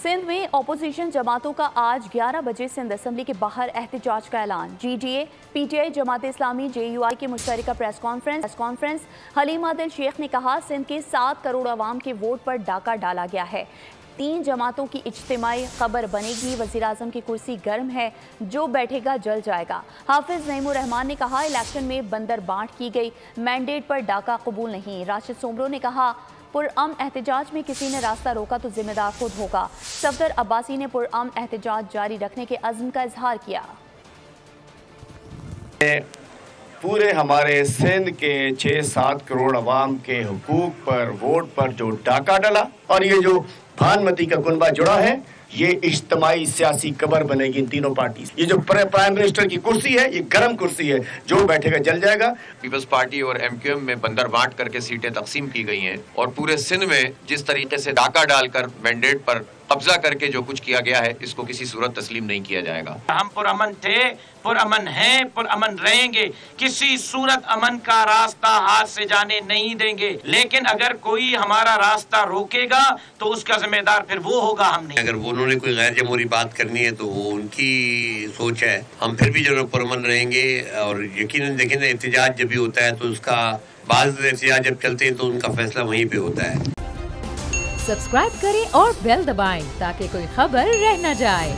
सिंध में अपोजिशन जमातों का आज 11 बजे सिंध असम्बली के बाहर एहतजाज का ऐलान। GDA, PTI, Jamaat Islami, JUI की मुश्तरका प्रेस कॉन्फ्रेंस। हलीम आदिल शेख ने कहा, सिंध के 7 करोड़ अवाम के वोट पर डाका डाला गया है। 3 जमातों की इज्तिमाई खबर बनेगी। वज़ीर आज़म की कुर्सी गर्म है, जो बैठेगा जल जाएगा। हाफिज नईमुर रहमान ने कहा, इलेक्शन में बंदर बांट की गई, मैंडेट पर डाका कबूल नहीं। राशिद सोमरो ने कहा, पुरअमन एहतजाज में किसी ने रास्ता रोका तो जिम्मेदार खुद होगा। सफदर अब्बासी ने पुरअमन एहतजाज जारी रखने के अज़्म का इजहार किया। पूरे हमारे सिंध के 6-7 करोड़ अवाम के हुकूक पर, वोट पर जो डाका डाला और ये जो भानमती का कुनबा जुड़ा है, ये इज्तिमाई सियासी कबर बनेगी इन तीनों पार्टी। ये जो प्राइम मिनिस्टर की कुर्सी है, ये गर्म कुर्सी है, जो बैठेगा जल जाएगा। पीपल्स पार्टी और MQM में बंदर बांट करके सीटें तकसीम की गई हैं और पूरे सिंध में जिस तरीके से डाका डालकर मैंडेट पर कब्जा करके जो कुछ किया गया है, इसको किसी सूरत तस्लीम नहीं किया जाएगा। हम पुरअमन थे, पुरअमन हैं, पुरअमन रहेंगे। किसी सूरत अमन का रास्ता हाथ से जाने नहीं देंगे। लेकिन अगर कोई हमारा रास्ता रोकेगा तो उसका जिम्मेदार फिर वो होगा, हम नहीं। अगर उन्होंने कोई गैर जमहूरी बात करनी है तो वो उनकी सोच है। हम फिर भी जो पुरअमन रहेंगे और यकीनन देखें ना, एहतजाज जब भी होता है तो उसका बाज़ एहतजाज जब चलते हैं तो उनका फैसला वहीं पे होता है। सब्सक्राइब करें और बेल दबाएं ताकि कोई खबर रह न जाए।